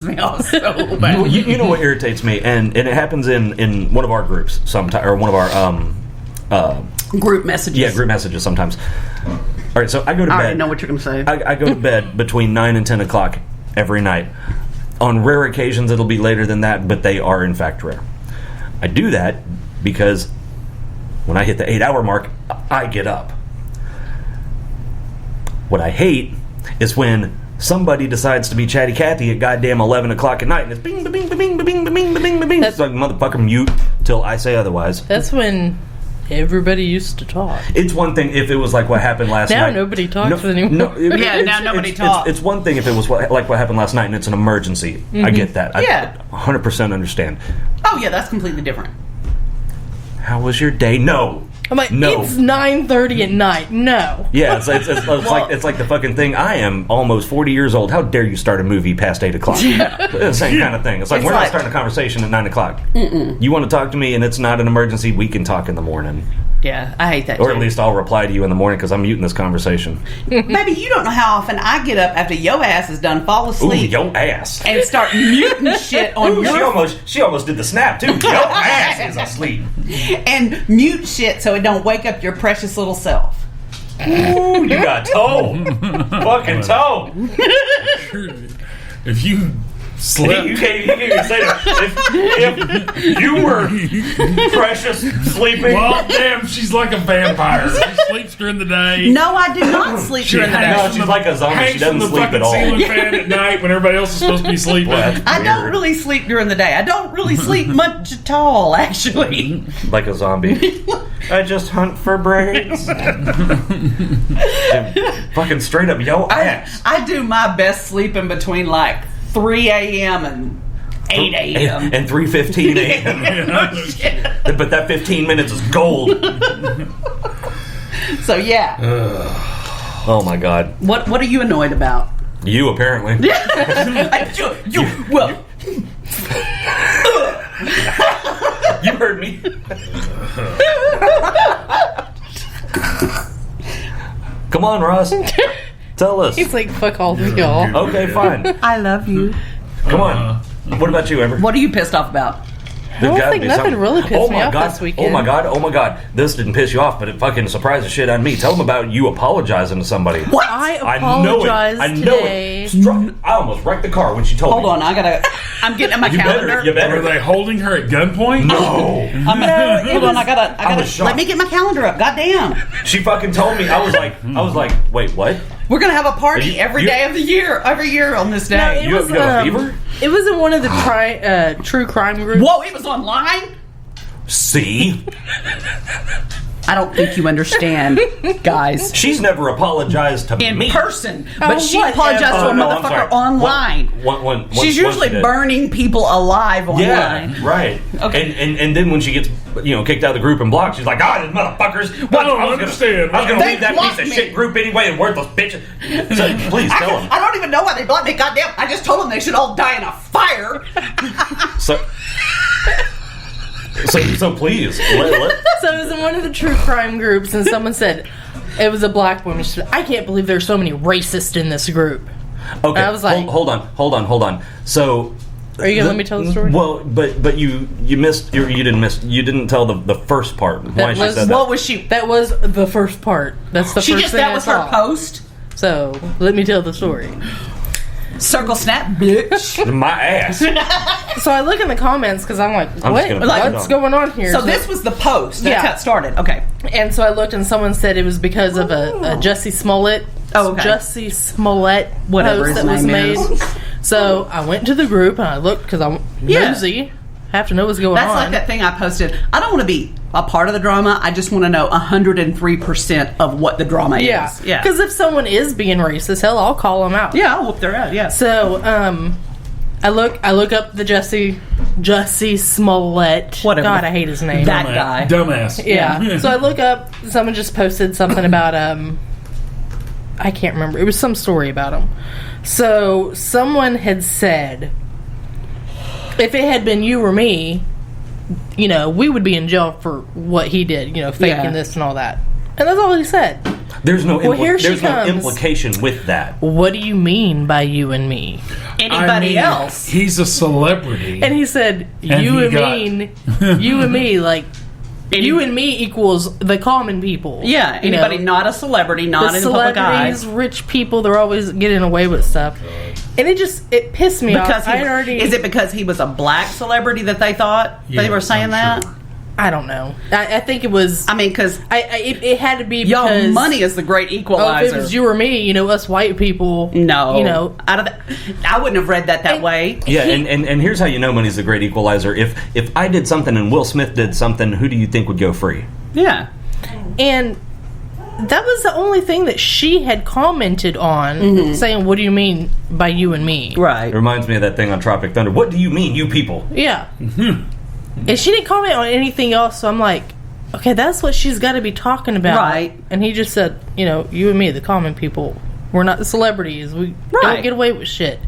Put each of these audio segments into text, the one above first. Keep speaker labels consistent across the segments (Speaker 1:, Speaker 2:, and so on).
Speaker 1: me off so bad.
Speaker 2: Well, you know what irritates me, and it happens in one of our groups sometimes, or one of our
Speaker 1: group messages.
Speaker 2: Yeah, group messages sometimes. All right, so I go to bed.
Speaker 1: I already know what you're going to say.
Speaker 2: I go to bed between 9 and 10 o'clock every night. On rare occasions, it'll be later than that, but they are, in fact, rare. I do that because when I hit the 8-hour mark, I get up. What I hate is when somebody decides to be chatty Cathy at goddamn 11 o'clock at night, and it's bing, bing, bing, bing, bing, bing, bing, bing. It's like, motherfucker, mute till I say otherwise.
Speaker 3: That's when everybody used to talk.
Speaker 2: It's one thing if it was like what happened last night.
Speaker 3: Now nobody talks anymore.
Speaker 1: Now nobody talks.
Speaker 2: It's one thing if it was like what happened last night and it's an emergency. Mm-hmm. I get that. I 100% understand.
Speaker 1: Oh, yeah, that's completely different.
Speaker 2: How was your day? No.
Speaker 3: I'm like, it's 9:30 at night. No.
Speaker 2: Yeah, it's like the fucking thing. I am almost 40 years old. How dare you start a movie past 8 o'clock? Yeah. The same kind of thing. It's like, we're not starting a conversation at 9 o'clock. You want to talk to me and it's not an emergency, we can talk in the morning.
Speaker 1: Yeah, I hate that
Speaker 2: Or at least I'll reply to you in the morning because I'm muting this conversation.
Speaker 1: Baby, you don't know how often I get up after your ass is done, fall asleep.
Speaker 2: Ooh, yo ass.
Speaker 1: And start muting shit on your...
Speaker 2: She almost did the snap, too. Yo ass is asleep.
Speaker 1: And mute shit so it don't wake up your precious little self.
Speaker 2: Ooh, you got toe. Fucking toe.
Speaker 4: If you slept...
Speaker 2: You can't even say that. If you were precious sleeping...
Speaker 4: Well, damn, she's like a vampire. She sleeps during the day.
Speaker 1: No, I do not sleep during the day.
Speaker 2: No, she's like a zombie. She doesn't sleep at all.
Speaker 4: Ceiling fan at night when everybody else is supposed to be sleeping.
Speaker 1: I don't really sleep during the day. I don't really sleep much at all, actually.
Speaker 2: Like a zombie. I just hunt for brains. Fucking straight up, yo ass.
Speaker 1: I do my best sleeping between like 3 a.m. and 8 a.m.
Speaker 2: And 3:15 a.m. But that 15 minutes is gold.
Speaker 1: So yeah.
Speaker 2: Oh my God.
Speaker 1: What are you annoyed about?
Speaker 2: You apparently.
Speaker 1: Well.
Speaker 2: You heard me. Come on, Ross. Tell us.
Speaker 3: He's like, fuck all of y'all.
Speaker 2: Okay, fine.
Speaker 1: I love you.
Speaker 2: Come on. What about you, Amber?
Speaker 1: What are you pissed off about?
Speaker 3: I don't think nothing really pissed me off this weekend.
Speaker 2: Oh my god. This didn't piss you off, but it fucking surprised the shit out of me. Tell them about you apologizing to somebody.
Speaker 1: What?
Speaker 3: I apologized today.
Speaker 2: I almost wrecked the car when she told me.
Speaker 1: Hold on, I'm getting in my calendar.
Speaker 2: You better.
Speaker 4: Are they holding her at gunpoint?
Speaker 2: No.
Speaker 1: Hold on, I gotta let me get my calendar up. Goddamn.
Speaker 2: She fucking told me. I was like, wait, what?
Speaker 1: We're gonna have a party every day of the year, every year on this day.
Speaker 2: You have a fever?
Speaker 3: It was in one of the true crime groups.
Speaker 1: Whoa, it was online?
Speaker 2: See?
Speaker 1: I don't think you understand, guys.
Speaker 2: She's never apologized to me.
Speaker 1: In person. But she apologized to a motherfucker online. She's usually burning people alive online.
Speaker 2: Yeah, right. Okay. And then when she gets kicked out of the group and blocked, she's like, these motherfuckers.
Speaker 4: I don't understand.
Speaker 2: I was going to leave that piece of shit group anyway and worthless bitches. So please tell them.
Speaker 1: I don't even know why they blocked me. Goddamn. I just told them they should all die in a fire.
Speaker 2: So please.
Speaker 3: So it was in one of the true crime groups, and someone said, it was a black woman. She said, I can't believe there's so many racists in this group.
Speaker 2: Okay.
Speaker 3: And I was like,
Speaker 2: hold on. So,
Speaker 3: are you gonna let me tell the story?
Speaker 2: Well, but you didn't tell the first part. Why she said that?
Speaker 1: What was she?
Speaker 3: That was the first part. That's the first thing
Speaker 1: that was her post.
Speaker 3: So let me tell the story.
Speaker 1: Circle snap, bitch.
Speaker 2: My ass.
Speaker 3: So I look in the comments because I'm like, what's going on here?
Speaker 1: So this was the post. That's how it started. Okay.
Speaker 3: And so I looked and someone said it was because of a Jussie Smollett.
Speaker 1: Oh, okay.
Speaker 3: Jussie Smollett
Speaker 1: whatever
Speaker 3: post
Speaker 1: his
Speaker 3: that was
Speaker 1: name
Speaker 3: made.
Speaker 1: is.
Speaker 3: So I went to the group and I looked because I'm nosy. Have to know what's going on.
Speaker 1: That's like that thing I posted. I don't want to be a part of the drama. I just want to know 103% of what the drama is.
Speaker 3: Yeah. Because if someone is being racist, hell, I'll call them out.
Speaker 1: Yeah, I'll whoop their ass. Yeah.
Speaker 3: So I look up the Jussie Smollett.
Speaker 1: Whatever.
Speaker 3: God, I hate his name.
Speaker 1: That guy.
Speaker 4: Dumbass.
Speaker 3: Yeah. So I look up. Someone just posted something about I can't remember. It was some story about him. So someone had said, if it had been you or me, we would be in jail for what he did, faking this and all that. And that's all he said.
Speaker 2: There's no implication with that.
Speaker 3: What do you mean by you and me?
Speaker 1: Anybody else?
Speaker 4: He's a celebrity.
Speaker 3: And he said, you and me, like, you and me equals the common people.
Speaker 1: Yeah, anybody not a celebrity, not in the public eye.
Speaker 3: Celebrities, rich people, they're always getting away with stuff. And it pissed me off.
Speaker 1: Is it because he was a black celebrity that they thought they were saying that?
Speaker 3: Sure. I don't know. I think it was. I mean, because it had to be because
Speaker 1: y'all money is the great equalizer.
Speaker 3: If it was you or me, us white people.
Speaker 1: No, out of that, I wouldn't have read that way.
Speaker 2: Yeah, and here's how you know money's the great equalizer. If I did something and Will Smith did something, who do you think would go free?
Speaker 1: Yeah,
Speaker 3: and that was the only thing that she had commented on, saying, "What do you mean by you and me?"
Speaker 1: Right.
Speaker 2: It reminds me of that thing on Tropic Thunder. What do you mean, you people?
Speaker 3: Yeah. And she didn't comment on anything else, so I'm like, okay, that's what she's got to be talking about.
Speaker 1: Right.
Speaker 3: And he just said, you and me, the common people, we're not the celebrities. We don't get away with shit.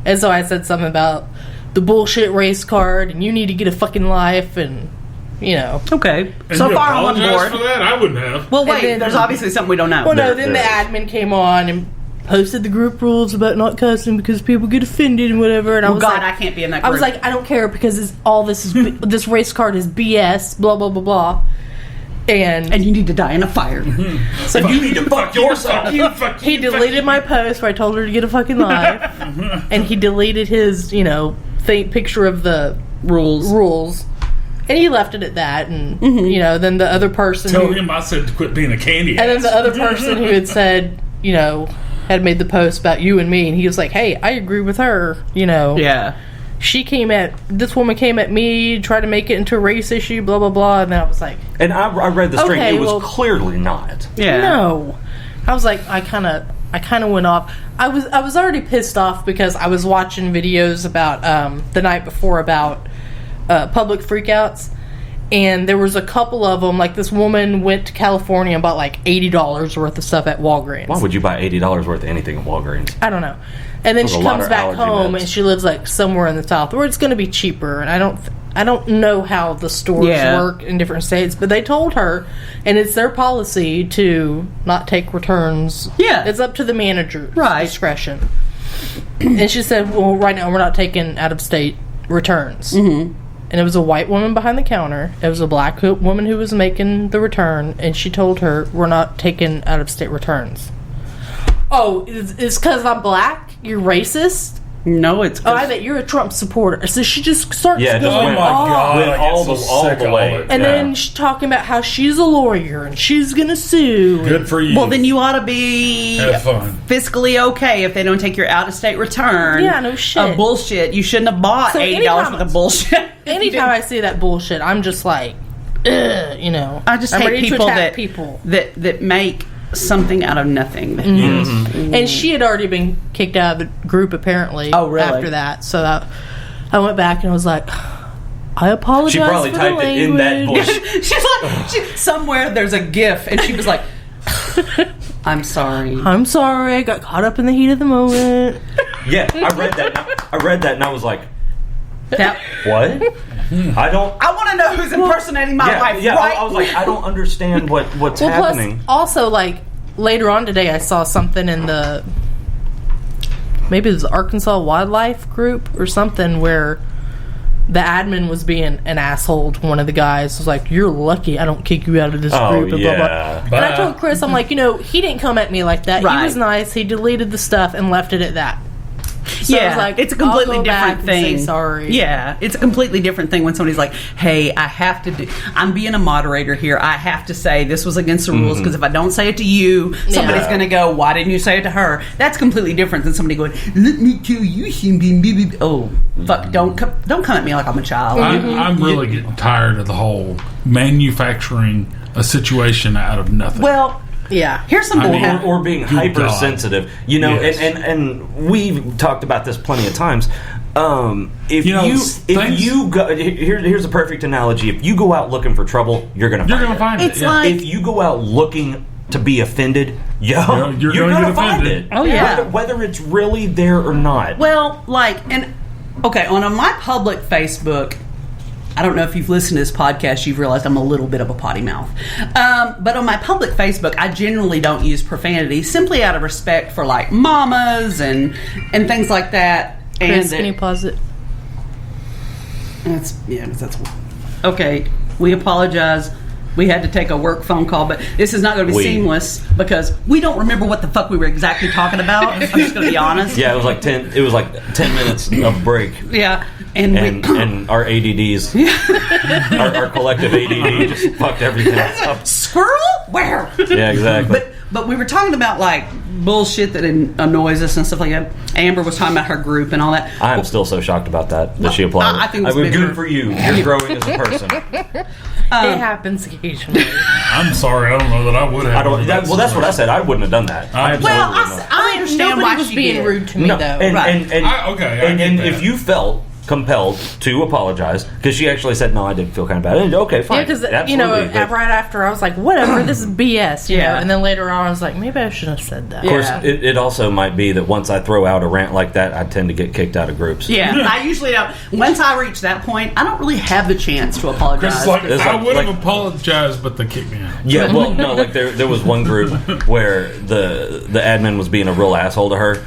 Speaker 3: And so I said something about the bullshit race card, and you need to get a fucking life, and,
Speaker 1: Okay.
Speaker 4: And
Speaker 1: so
Speaker 4: you
Speaker 1: far I'm on board.
Speaker 4: For that? I wouldn't have.
Speaker 1: Well, wait, there's obviously something we don't know.
Speaker 3: Well, no, then the admin came on and posted the group rules about not cussing because people get offended and whatever. And I was like,
Speaker 1: I can't be in that group.
Speaker 3: I was like, I don't care because this race card is BS, blah, blah, blah, blah. And
Speaker 1: you need to die in a fire.
Speaker 2: So you need to fuck yourself.
Speaker 3: He deleted my post where I told her to get a fucking life. And he deleted his, picture of the rules. And he left it at that. And, then the other person...
Speaker 4: Tell him I said to quit being a candy ass.
Speaker 3: And then the other person who had said, had made the post about you and me, and he was like, hey, I agree with her,
Speaker 1: Yeah.
Speaker 3: This woman came at me, tried to make it into a race issue, blah, blah, blah, and then I was like...
Speaker 2: And I read the string, it was clearly not.
Speaker 1: Yeah.
Speaker 3: No. I was like, I kind of went off. I was already pissed off because I was watching videos about, the night before about public freakouts. And there was a couple of them, like this woman went to California and bought like $80 worth of stuff at Walgreens.
Speaker 2: Why would you buy $80 worth of anything at Walgreens?
Speaker 3: I don't know. And then she comes back home and she lives like somewhere in the South where it's going to be cheaper. And I don't know how the stores work in different states, but they told her, and it's their policy to not take returns.
Speaker 1: Yeah.
Speaker 3: It's up to the manager's discretion. And she said, well, right now we're not taking out-of-state returns. Mm-hmm. And it was a white woman behind the counter. It was a black woman who was making the return. And she told her, we're not taking out-of-state returns. Oh, it's because I'm black? You're racist?
Speaker 1: No, it's...
Speaker 3: I bet you're a Trump supporter. So she just starts going
Speaker 4: oh my God,
Speaker 2: went all the way.
Speaker 3: And then she's talking about how she's a lawyer and she's going to sue.
Speaker 4: Good for you.
Speaker 1: Well, then you ought to be fiscally okay if they don't take your out-of-state return.
Speaker 3: Yeah, no shit.
Speaker 1: Bullshit. You shouldn't have bought $80 worth of bullshit.
Speaker 3: Anytime I see that bullshit, I'm just like, ugh,
Speaker 1: I just hate people that make something out of nothing.
Speaker 3: Mm-hmm. And she had already been kicked out of the group apparently.
Speaker 1: Oh, really?
Speaker 3: After that. So I went back and was like, I apologize.
Speaker 2: She probably typed it in that bullshit.
Speaker 1: She's like, somewhere there's a GIF, and she was like, I'm sorry.
Speaker 3: I got caught up in the heat of the moment.
Speaker 2: Yeah, I read that and I was like, what?
Speaker 1: I want to know who's impersonating my wife.
Speaker 2: Yeah,
Speaker 1: right?
Speaker 2: I was like, I don't understand what's happening.
Speaker 3: Plus, also, like, later on today, I saw something in maybe it was Arkansas Wildlife Group or something where the admin was being an asshole to one of the guys. It was like, you're lucky I don't kick you out of this group. And blah, blah. And I told Chris, I'm like, he didn't come at me like that. Right. He was nice. He deleted the stuff and left it at that. So I was like,
Speaker 1: it's a completely different thing.
Speaker 3: Say sorry.
Speaker 1: Yeah, it's a completely different thing when somebody's like, hey, I'm being a moderator here. I have to say this was against the rules because if I don't say it to you, somebody's going to go, why didn't you say it to her? That's completely different than somebody going, let me tell you something. Oh, fuck, don't come at me like I'm a child.
Speaker 4: I'm really getting tired of the whole manufacturing a situation out of nothing.
Speaker 1: Well, yeah. Here's some bullshit.
Speaker 2: Or being hypersensitive.
Speaker 4: Yes.
Speaker 2: And we've talked about this plenty of times. Here's a perfect analogy. If you go out looking for trouble, you're going to find it.
Speaker 1: It's like,
Speaker 2: if you go out looking to be offended, you're going to find it.
Speaker 1: Oh, yeah.
Speaker 2: Whether it's really there or not.
Speaker 1: Well, on my public Facebook, I don't know if you've listened to this podcast, you've realized I'm a little bit of a potty mouth. But on my public Facebook, I generally don't use profanity, simply out of respect for like mamas and things like that.
Speaker 3: Chris, can you pause it?
Speaker 1: That's okay. We apologize. We had to take a work phone call, but this is not going to be seamless because we don't remember what the fuck we were exactly talking about. I'm just going to be honest.
Speaker 2: Yeah, it was like 10 minutes of break.
Speaker 1: Yeah.
Speaker 2: And our ADDs, our collective ADD just fucked everything up.
Speaker 1: Squirrel? Where?
Speaker 2: Yeah, exactly.
Speaker 1: But we were talking about like bullshit that annoys us and stuff like that. Amber was talking about her group and all that.
Speaker 2: I'm still so shocked about that she applied.
Speaker 1: I think
Speaker 2: it's good for you. You're growing as a person.
Speaker 3: It happens occasionally.
Speaker 4: I'm sorry, I don't know that I would have.
Speaker 2: That's what I said. I wouldn't have done that.
Speaker 1: I understand
Speaker 3: Nobody
Speaker 1: why
Speaker 3: was
Speaker 1: she
Speaker 3: being
Speaker 1: did.
Speaker 3: rude to me, though.
Speaker 2: And
Speaker 4: if
Speaker 2: you felt compelled to apologize, because she actually said, no, I did feel kind of bad. And, okay, fine.
Speaker 3: Yeah, because, right after I was like, whatever, this is BS, you know? And then later on I was like, maybe I shouldn't have said that.
Speaker 2: Of course, it also might be that once I throw out a rant like that, I tend to get kicked out of groups.
Speaker 1: Yeah, I usually don't. Once I reach that point, I don't really have the chance to apologize.
Speaker 4: I would have apologized, but they kicked me out.
Speaker 2: Yeah, well, no, like there was one group where the admin was being a real asshole to her,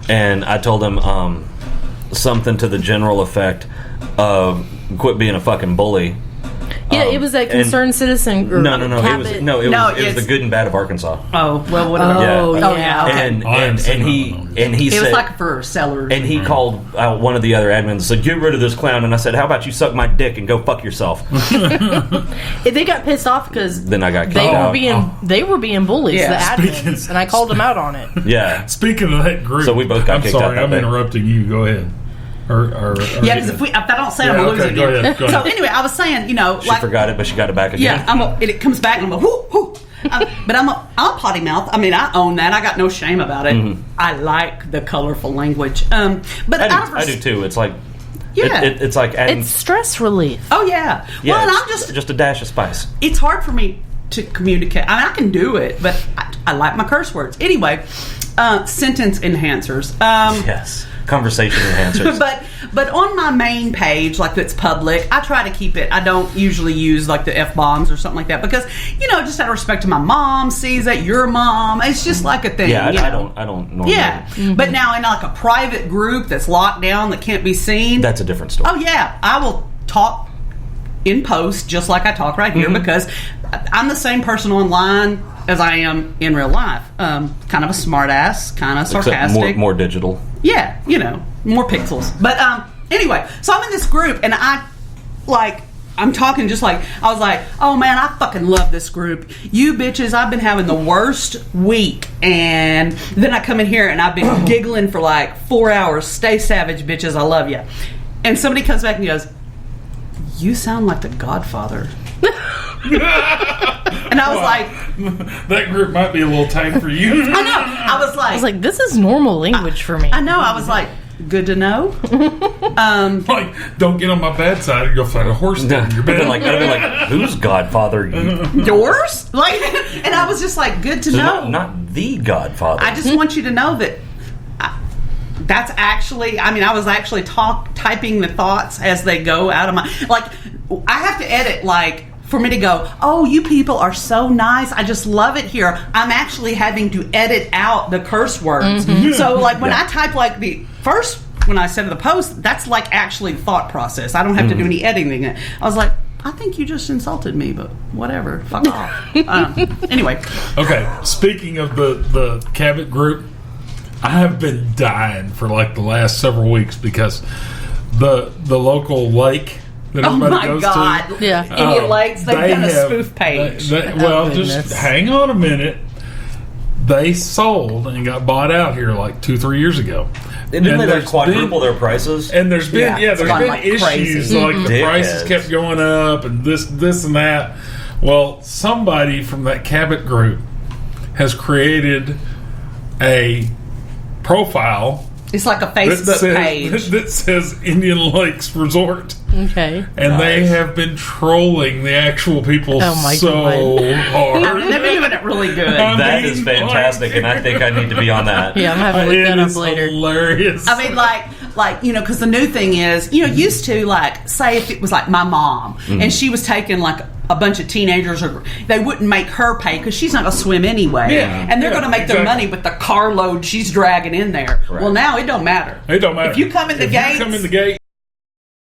Speaker 2: and I told him something to the general effect of quit being a fucking bully.
Speaker 3: Yeah, it was a concerned citizen group.
Speaker 2: No. It was the good and bad of Arkansas.
Speaker 1: Oh, well, whatever.
Speaker 3: Yeah.
Speaker 1: Okay.
Speaker 2: And he said,
Speaker 1: it was like for sellers.
Speaker 2: And he called out one of the other admins and said, "Get rid of this clown." And I said, "How about you suck my dick and go fuck yourself?"
Speaker 3: They got pissed off because
Speaker 2: then I got kicked out.
Speaker 3: They were being bullies, the admins, and I called them out on it.
Speaker 2: Yeah.
Speaker 4: Speaking of that group,
Speaker 2: so we both got kicked out.
Speaker 4: I'm sorry, I'm interrupting you. Go ahead.
Speaker 1: Because if I don't say it, I'm losing
Speaker 4: go ahead.
Speaker 1: So anyway, I was saying,
Speaker 2: she forgot it, but she got it back again.
Speaker 1: Yeah, it comes back, and I'm like, whoo. But I'm a potty mouth. I mean, I own that. I got no shame about it. Mm-hmm. I like the colorful language. But
Speaker 2: I do too. It's like it's like adding,
Speaker 3: it's stress relief.
Speaker 1: Oh yeah. Well, and I'm just
Speaker 2: a dash of spice.
Speaker 1: It's hard for me to communicate. I mean, I can do it, but I like my curse words. Anyway, sentence enhancers.
Speaker 2: Yes. Conversation enhancers.
Speaker 1: but on my main page, like that's public, I try to keep it. I don't usually use like the F-bombs or something like that because, just out of respect to my mom sees that, your mom. It's just like a thing.
Speaker 2: Yeah, I don't normally.
Speaker 1: Yeah. Mm-hmm. But now in like a private group that's locked down that can't be seen.
Speaker 2: That's a different story.
Speaker 1: Oh yeah. I will talk in post just like I talk right here because I'm the same person online as I am in real life. Kind of a smart ass, kind of sarcastic.
Speaker 2: Except more digital.
Speaker 1: Yeah, more pixels. But anyway, so I'm in this group and I'm talking just like, I was like, oh man, I fucking love this group. You bitches, I've been having the worst week. And then I come in here and I've been giggling for like 4 hours. Stay savage, bitches, I love you. And somebody comes back and goes, you sound like the Godfather. And I was like,
Speaker 4: that group might be a little tight for you.
Speaker 1: I know. I was like,
Speaker 3: this is normal language for me.
Speaker 1: I know. I was like, good to know.
Speaker 4: Don't get on my bad side or you'll find a horse down your bed.
Speaker 2: I'd have been like, whose Godfather?
Speaker 1: Yours? And I was just like, good to know.
Speaker 2: Not the Godfather.
Speaker 1: I just want you to know that that's actually, I was actually typing the thoughts as they go out of my, I have to edit, for me to go, oh, you people are so nice. I just love it here. I'm actually having to edit out the curse words. Mm-hmm. So, when I type, when I send the post, that's, actually thought process. I don't have to do any editing. I was like, I think you just insulted me, but whatever. Fuck off. Anyway.
Speaker 4: Okay, speaking of the Cabot group, I have been dying for, the last several weeks because the local lake that everybody goes to.
Speaker 3: Yeah.
Speaker 1: Indian Lakes, they've done a spoof page.
Speaker 4: Just hang on a minute. They sold and got bought out here 2-3 years ago.
Speaker 2: Didn't they quadruple their prices?
Speaker 4: And there's been issues
Speaker 1: crazy.
Speaker 4: The prices kept going up and this and that. Well, somebody from that Cabot group has created a profile.
Speaker 1: It's like a Facebook page
Speaker 4: that says Indian Lakes Resort.
Speaker 3: Okay.
Speaker 4: And they have been trolling the actual people so hard.
Speaker 1: They've been doing it really good.
Speaker 2: That is fantastic, and I think I need to be on that.
Speaker 3: Yeah, I'm having to look that up later.
Speaker 4: Hilarious.
Speaker 1: like, because the new thing is, used to, like, say if it was like my mom and she was taking like a bunch of teenagers, or they wouldn't make her pay because she's not going to swim anyway, and they're going to make their money with the carload she's dragging in there. Right. Well, now it don't matter.
Speaker 4: It don't matter
Speaker 1: if you come in the gate.